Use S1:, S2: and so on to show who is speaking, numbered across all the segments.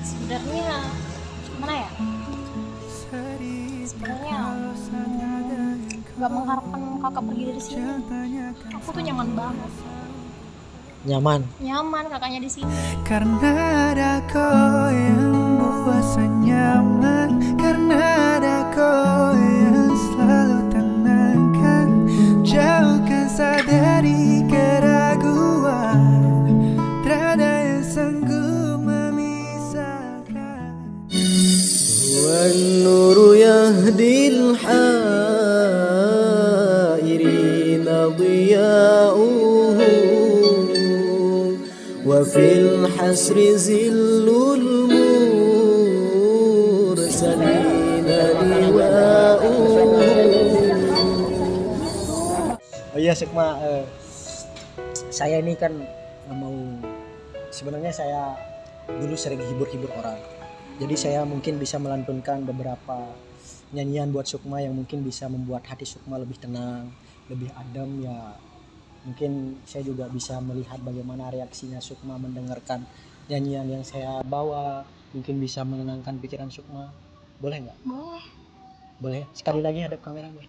S1: Sebenarnya gimana ya? Sebenarnya nggak mengharapkan kakak pergi dari sini. Aku tuh nyaman banget. Nyaman kakaknya di sini.
S2: Karena ada kau yang buat nyaman, karena ada kau yang selalu tenangkan, jauhkan sadari keraguan, tiada yang sanggup memisahkan.
S3: والنور يهدي الحائرين ضياؤه وفي الحسر زل المرسلين لواؤه.
S4: Oh iya Sukma, saya ini kan sebenarnya saya dulu sering hibur-hibur orang. Jadi saya mungkin bisa melantunkan beberapa nyanyian buat Sukma yang mungkin bisa membuat hati Sukma lebih tenang, lebih adem ya. Mungkin saya juga bisa melihat bagaimana reaksinya Sukma mendengarkan nyanyian yang saya bawa. Mungkin bisa menenangkan pikiran Sukma. Boleh nggak?
S1: Boleh.
S4: Boleh. Sekali lagi hadap kamera gue.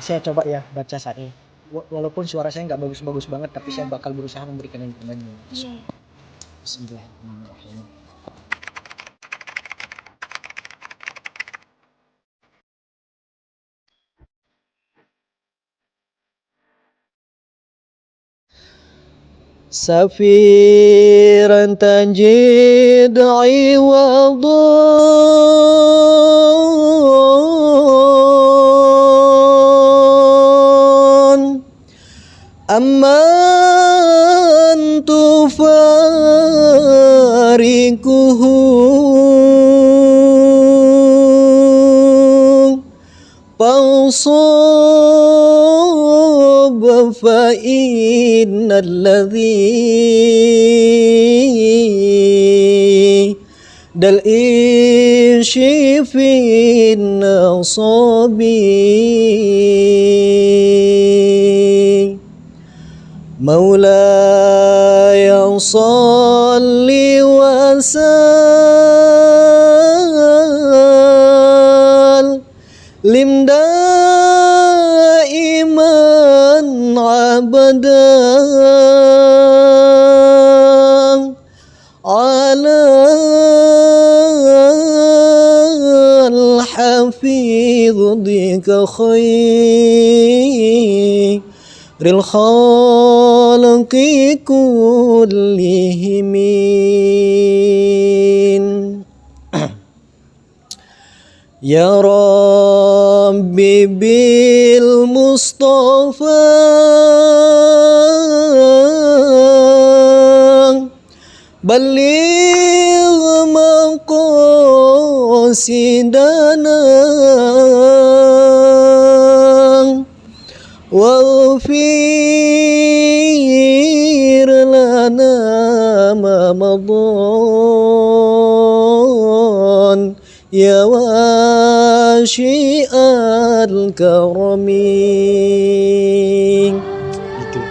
S4: Saya coba ya baca saat ini. Walaupun suara saya nggak bagus-bagus banget, tapi saya bakal berusaha memberikan yang terbaik.
S1: Iya.
S4: Bismillahirrahmanirrahim. سفيرا تجد عوضا أما أن تفارقه فانصب فإن الذي دلئش في النصب مولاي صل وسلم دائما عبدا على الحفيظ ذيك خير الخالق كلهم. يا ربي بالمصطفى بلغ مقاصدنا واغفر لنا ما مضى يا واشئ الكرم. Itu.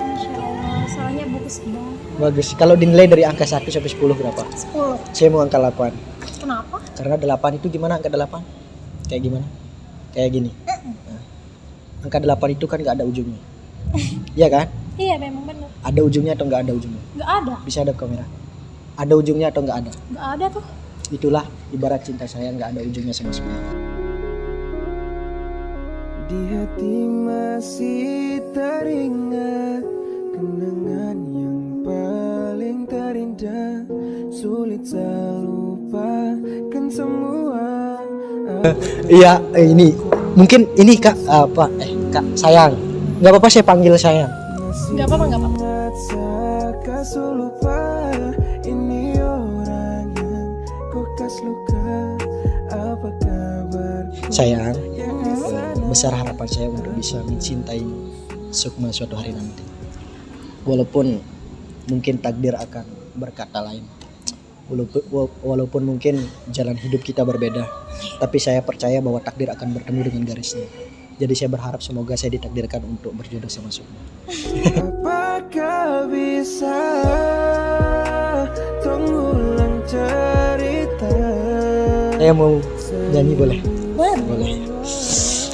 S1: Insya Allah, soalnya bagus banget.
S4: Bagus. Kalau dinilai dari angka 1 sampai 10 berapa?
S1: 10.
S4: Saya mau angka 8.
S1: Kenapa?
S4: Karena 8 itu gimana angka 8? Kayak gimana? Kayak gini. Nah, angka 8 itu kan nggak ada ujungnya. Iya kan?
S1: Iya memang benar.
S4: Ada ujungnya atau nggak ada ujungnya?
S1: Nggak ada.
S4: Bisa hadap kamera. Ada ujungnya atau nggak ada?
S1: Nggak ada tuh.
S4: Itulah ibarat cinta saya, nggak ada ujungnya sama sekali.
S2: Di hati masih teringat kenangan yang paling terindah, sulit terlupakan semua.
S4: Iya, ini mungkin ini Kak Kak sayang. Nggak apa-apa saya panggil sayang.
S1: Nggak apa-apa, nggak apa-apa.
S2: Kasih lupa ini orang yang kau kasih luka. Apa kabar
S4: Sayang, besar harapan saya untuk bisa mencintai Sukma suatu hari nanti. Walaupun mungkin takdir akan berkata lain. Walaupun mungkin jalan hidup kita berbeda, tapi saya percaya bahwa takdir akan bertemu dengan garisnya. Jadi saya berharap semoga saya ditakdirkan untuk berjodoh sama Sukma.
S2: Apakah bisa mengulang cerita?
S4: Saya mau nyanyi boleh?
S1: Boleh.
S4: Boleh.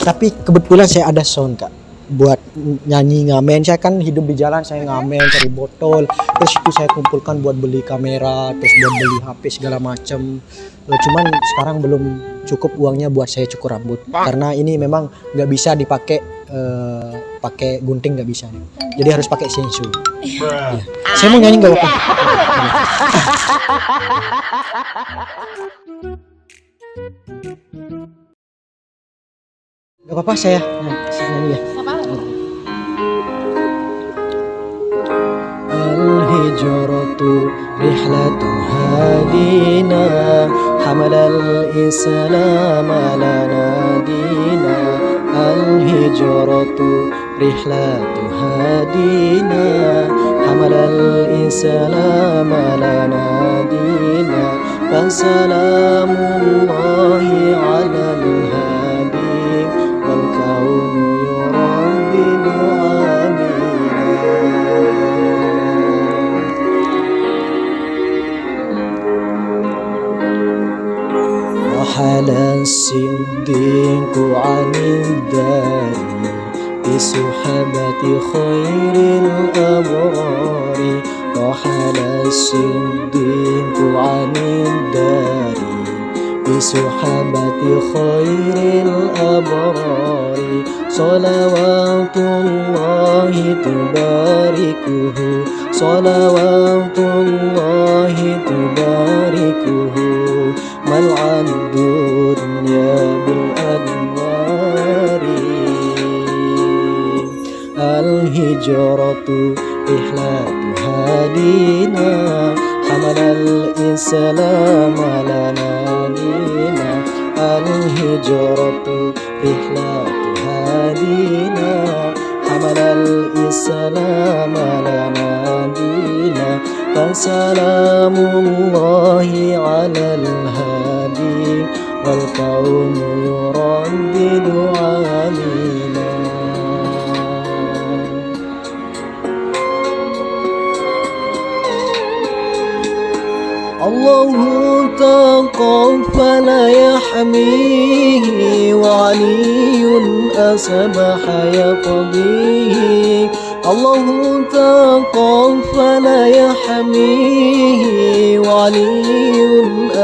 S4: Tapi kebetulan saya ada sound kak buat nyanyi ngamen. Saya kan hidup di jalan, saya ngamen cari botol, terus itu saya kumpulkan buat beli kamera, terus buat beli HP segala macem. Cuman sekarang belum cukup uangnya buat saya cukur rambut karena ini memang nggak bisa dipakai pakai gunting, nggak bisa nih. Jadi harus pakai sensu. Ya. Saya mau nyanyi nggak apa-apa. Gak apa-apa saya nyanyi ya. Al-hijratu rihlatu hadina hamalal islam lana dina. Al-hijratu rihlatu hadina hamalal islam lana dina. Fasalamullahi alal hadi wal kaunu yuraddidu رحل الصديق عن الدار بصحبة خير الأبرار. رحل الصديق عن الدار بصحبة خير الأبرار. صلوات الله تباركه صلوات الله تباركه ملعى الدنيا بالأنوار. الهجرة رحلة هادينا حمل الإسلام لنا دينا. الهجرة رحلة هادينا حمل الإسلام لنا دينا. فسلام الله على الهادي والكون يردد آمينا. الله تقفل يحميه وعلي أسبح يقضيه. الله تقفل يحميه وعلي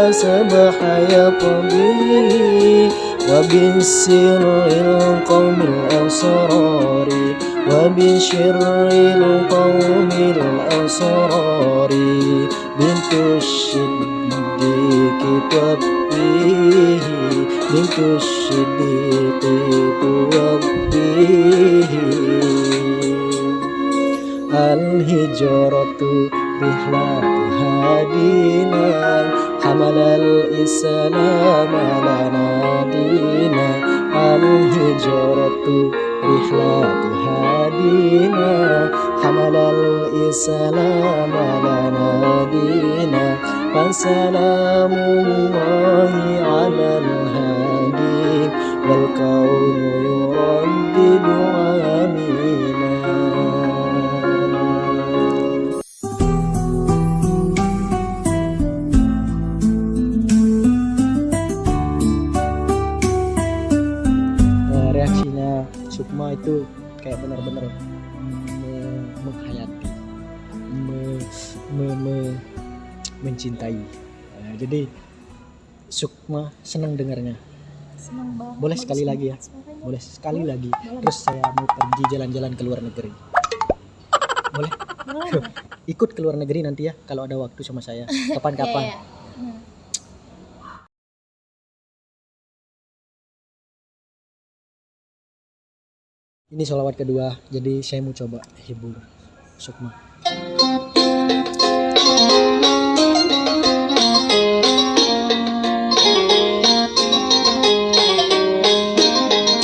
S4: أسبح يقضيه. وبالسر القوم الأسرار وبشر القوم الأسرار. بنت الصديق توفيه بنت الصديق توفيه. الهجرة رحلة هادينا حمل الإسلام لنا دينا. الهجرة رحلة هادينا حمل الإسلام لنا دينا. فسلام الله على الهادي والكون يردد آمينا. Reaksinya Sukma itu kayak benar-benar menghayati, mencintai. Jadi Sukma senang dengarnya.
S1: Senang banget.
S4: Boleh sekali lagi ya? Boleh sekali lagi. Terus saya mau pergi jalan-jalan ke luar negeri. Boleh?
S1: Boleh.
S4: Ikut ke luar negeri nanti ya kalau ada waktu sama saya. Kapan-kapan.
S1: Iya, iya.
S4: Ini sholawat kedua, jadi saya mau coba hibur Sukma.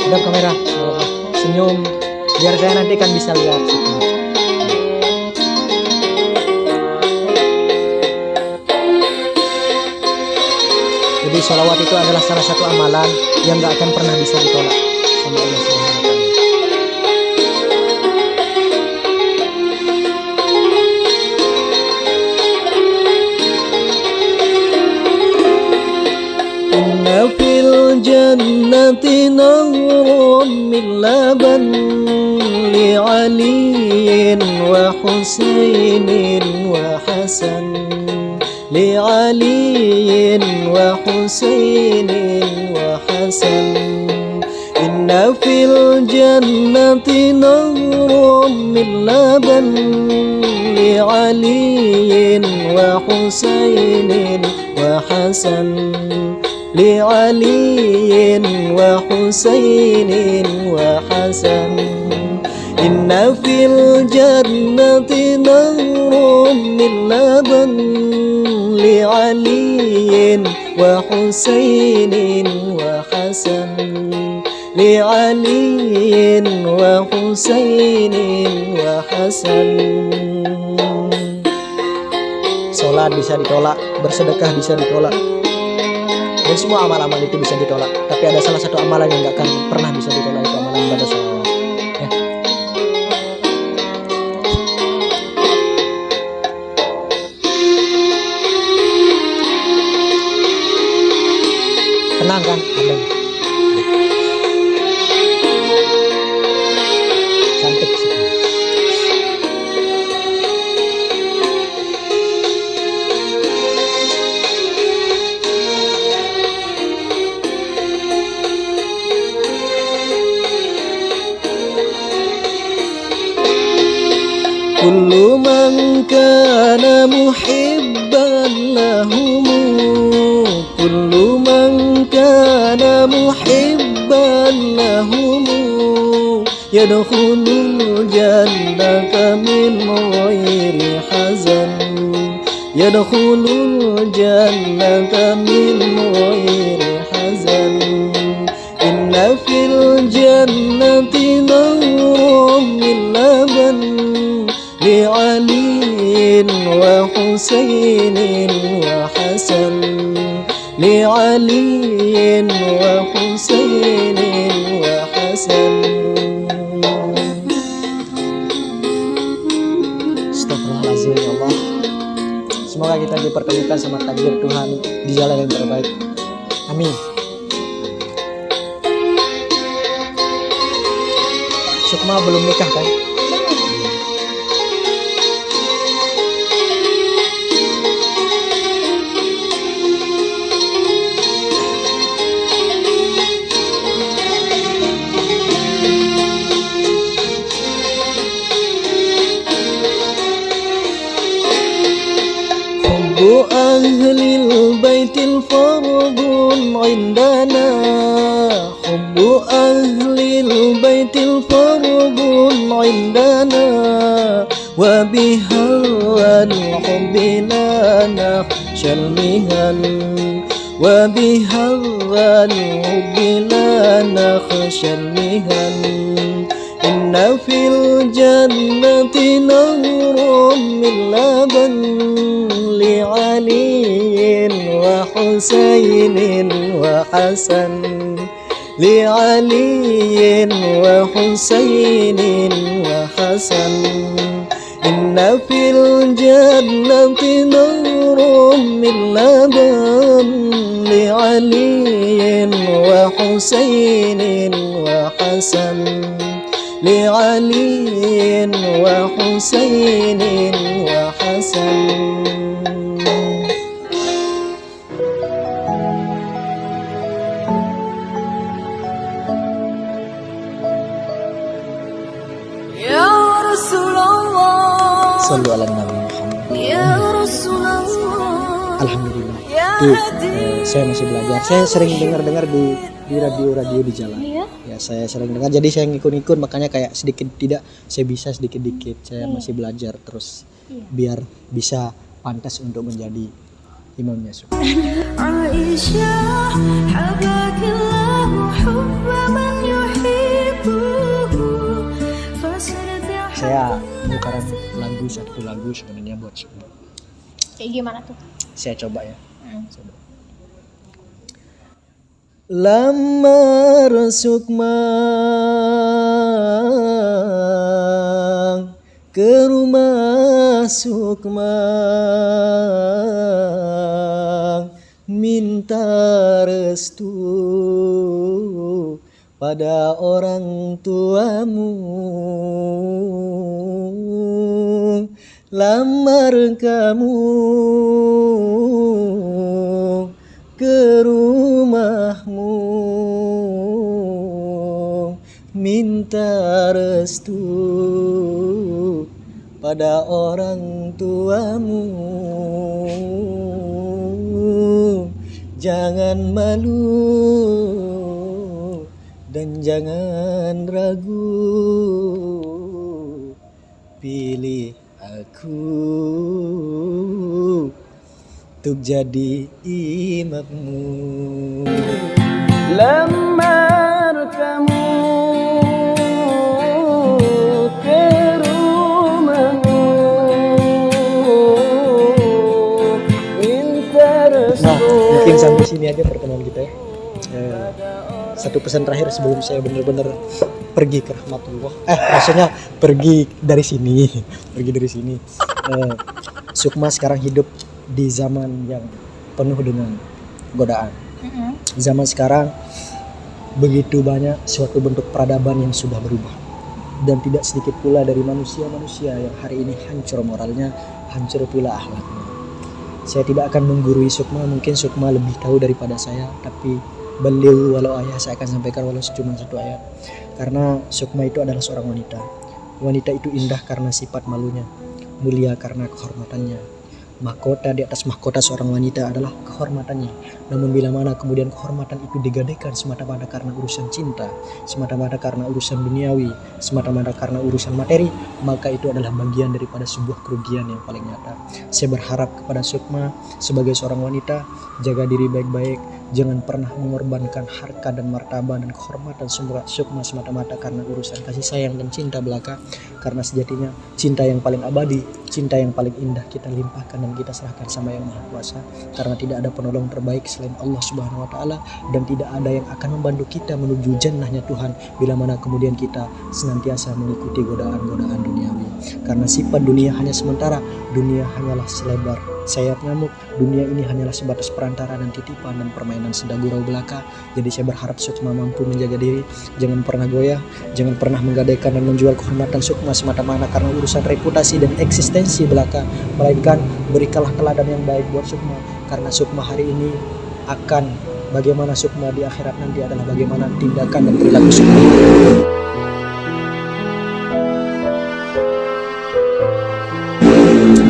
S4: Hadap kamera, senyum, biar saya nanti kan bisa lihat Sukma. Jadi sholawat itu adalah salah satu amalan yang gak akan pernah bisa ditolak sama Allah Subhanahu wa Ta'ala.
S3: Inna fil jannati nahrun min laban li aliyin wa husainin wa hasan li aliyin wa husainin wa hasan. Inna fil jannati nahrun min laban li aliyin wa husainin wa hasan li aliyin wa husainin wa hasan. Inna fil jannati nahrun min laban li aliyin wa husainin wa hasan li aliyin wa husainin wa hasan.
S4: Sholat bisa ditolak, bersedekah bisa ditolak, dan semua amal-amal itu bisa ditolak. Tapi ada salah satu amalan yang gak akan pernah bisa ditolak, itu amalan ibadah sholawat ya. Tenang kan, adem. Cantik sih.
S3: Kullu man kana muhibban lahum, kullu man kana muhibban lahum yadkhulul jannata min ghairi hazan, yadkhulul jannata min ghairi hazan. Inna fil jannati nahrun min laban li aliyin wa husainin wa hasan li aliyin wa husainin wa hasan.
S4: Astagfirullahaladzim ya Allah. Semoga kita dipertemukan sama takdir Tuhan di jalan yang terbaik. Amin. Sukma belum nikah kan?
S3: Hubbu ahlil baitil fardun indana, hubbu ahlil baitil fardun indana wa bihal hubbi la nakhshal mihan wa bihal hubbi la nakhshal mihan. Inna fil jannati nahrun min laban li aliyin wa husainin wa hasan li aliyin wa husainin wa hasan. Inna fil jannati nahrun min laban li aliyin wa husainin wa hasan li aliyin wa husainin wa hasan.
S1: Ya Rasulullah,
S4: Sallu ala Nabi Muhammad.
S1: Ya Rasulullah,
S4: Alhamdulillah.
S1: Ya
S4: Tuh,
S1: Hadi.
S4: saya masih belajar. Saya sering dengar-dengar di radio-radio di jalan.
S1: Iya.
S4: Ya, saya sering dengar. Jadi saya ngikut-ngikut, makanya kayak sedikit tidak saya bisa sedikit-dikit. Saya masih belajar terus biar bisa pantas untuk menjadi imamnya.
S1: Aisyah, habakillahu hubba man yuhibbuhu.
S4: Saya bukan lagu satu lagu sebenarnya buat semua.
S1: Kayak gimana tuh?
S4: Saya coba ya. Coba.
S3: lamar Sukma ke rumah Sukma, minta restu pada orang tuamu, lamar kamu ke rumahmu, minta restu pada orang tuamu. Jangan malu dan jangan ragu, pilih aku untuk jadi imammu. Lamar kamu ke rumahmu, minta restu.
S4: Nah, mungkin sampai sini aja pertemuan kita ya. Satu pesan terakhir sebelum saya benar-benar pergi ke rahmatullah. Maksudnya pergi dari sini, pergi dari sini. Sukma sekarang hidup di zaman yang penuh dengan godaan. Zaman sekarang begitu banyak suatu bentuk peradaban yang sudah berubah, dan tidak sedikit pula dari manusia-manusia yang hari ini hancur moralnya, hancur pula akhlaknya. Saya tidak akan menggurui Sukma, mungkin Sukma lebih tahu daripada saya, tapi beliau walau ayah saya akan sampaikan walau cuma satu ayat. Karena Sukma itu adalah seorang wanita. Wanita itu indah karena sifat malunya, mulia karena kehormatannya. Mahkota di atas mahkota seorang wanita adalah kehormatannya. Namun bila mana kemudian kehormatan itu digadaikan semata-mata karena urusan cinta, semata-mata karena urusan duniawi, semata-mata karena urusan materi, maka itu adalah bagian daripada sebuah kerugian yang paling nyata. Saya berharap kepada Sukma sebagai seorang wanita, jaga diri baik-baik, jangan pernah mengorbankan harkat dan martabat dan kehormatan Sukma semata-mata karena urusan kasih sayang dan cinta belaka. Karena sejatinya cinta yang paling abadi, cinta yang paling indah kita limpahkan dan kita serahkan sama Yang Maha Kuasa. Karena tidak ada penolong terbaik selain Allah Subhanahu wa taala, dan tidak ada yang akan membantu kita menuju jannahnya Tuhan bila mana kemudian kita senantiasa mengikuti godaan-godaan duniawi. Karena sifat dunia hanya sementara, dunia hanyalah selebar sayap nyamuk, dunia ini hanyalah sebatas perantara dan titipan dan permainan senda gurau belaka. Jadi saya berharap Sukma mampu menjaga diri, jangan pernah goyah, jangan pernah menggadaikan dan menjual kehormatan Sukma semata-mata karena urusan reputasi dan eksistensi belaka, melainkan berikanlah teladan yang baik buat Sukma, karena Sukma hari ini akan bagaimana Sukma di akhirat nanti adalah bagaimana tindakan dan perilaku Sukma.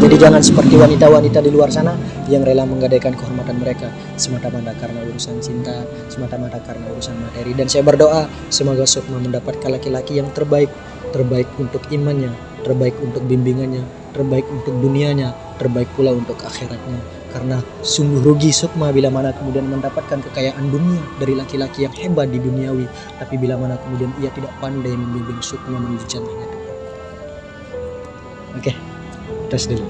S4: Jadi jangan seperti wanita-wanita di luar sana yang rela menggadaikan kehormatan mereka semata-mata karena urusan cinta, semata-mata karena urusan materi. Dan saya berdoa semoga Sukma mendapatkan laki-laki yang terbaik, terbaik untuk imannya, terbaik untuk bimbingannya, terbaik untuk dunianya, terbaik pula untuk akhiratnya. Karena sungguh rugi Sukma bila mana kemudian mendapatkan kekayaan dunia dari laki-laki yang hebat di duniawi, tapi bila mana kemudian ia tidak pandai membimbing Sukma menuju jannahnya Tuhan. Oke, tes dulu.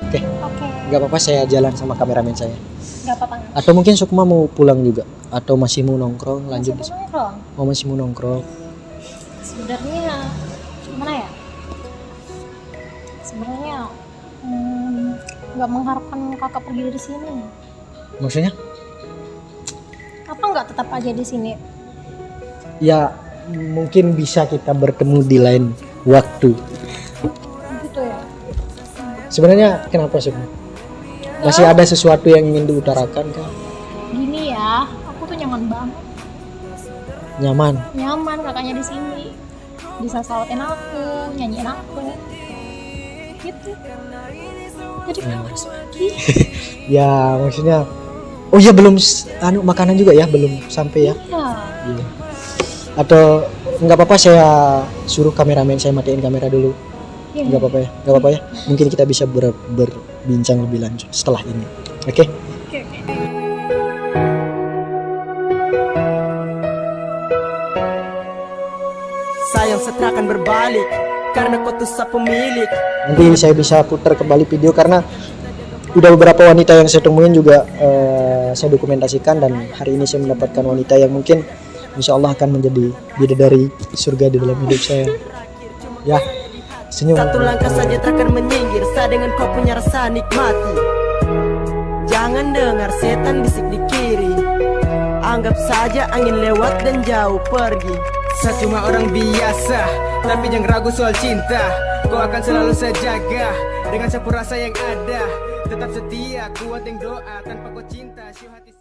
S4: Oke, nggak apa-apa saya jalan sama kameramen saya.
S1: Nggak apa-apa.
S4: Atau mungkin Sukma mau pulang juga? Atau masih mau nongkrong lanjut?
S1: Masih mau nongkrong?
S4: Oh masih mau nongkrong.
S1: Sebenarnya gimana ya? Sebenarnya nggak mengharapkan kakak pergi dari sini.
S4: Maksudnya?
S1: Apa nggak tetap aja di sini?
S4: Ya mungkin bisa kita bertemu di lain waktu.
S1: Gitu ya.
S4: Sebenarnya kenapa Sukma? Masih ada sesuatu yang ingin diutarakan kah?
S1: Gini ya, aku tuh nyaman banget.
S4: Nyaman
S1: Kakaknya di sini. Bisa salatin aku, nyanyiin aku. Gitu. Jadi kenapa harus pergi?
S4: Ya maksudnya, oh ya belum makanan juga ya, belum sampai ya.
S1: Iya.
S4: Atau nggak apa-apa saya suruh kameramen saya matiin kamera dulu.
S1: Iya.
S4: Nggak apa-apa ya. Mungkin kita bisa berbincang lebih lanjut setelah ini. Oke?
S1: Oke.
S2: Sayang setrakan berbalik,
S5: karena kau tuh sa pemilik.
S4: Nanti saya bisa putar kembali video karena udah beberapa wanita yang saya temuin juga saya dokumentasikan, dan hari ini saya mendapatkan wanita yang mungkin insya Allah akan menjadi bidadari surga di dalam hidup saya. Ya, senyum.
S5: Satu langkah saja takkan menyinggir sa dengan kau punya rasa nikmati. Jangan dengar setan bisik di kiri, anggap saja angin lewat dan jauh pergi.
S2: Saya cuma orang biasa, tapi jangan ragu soal cinta. Kau akan selalu saya jaga dengan sapu rasa yang ada. Tetap setia, kuat yang doa tanpa kau cinta. Syuh hati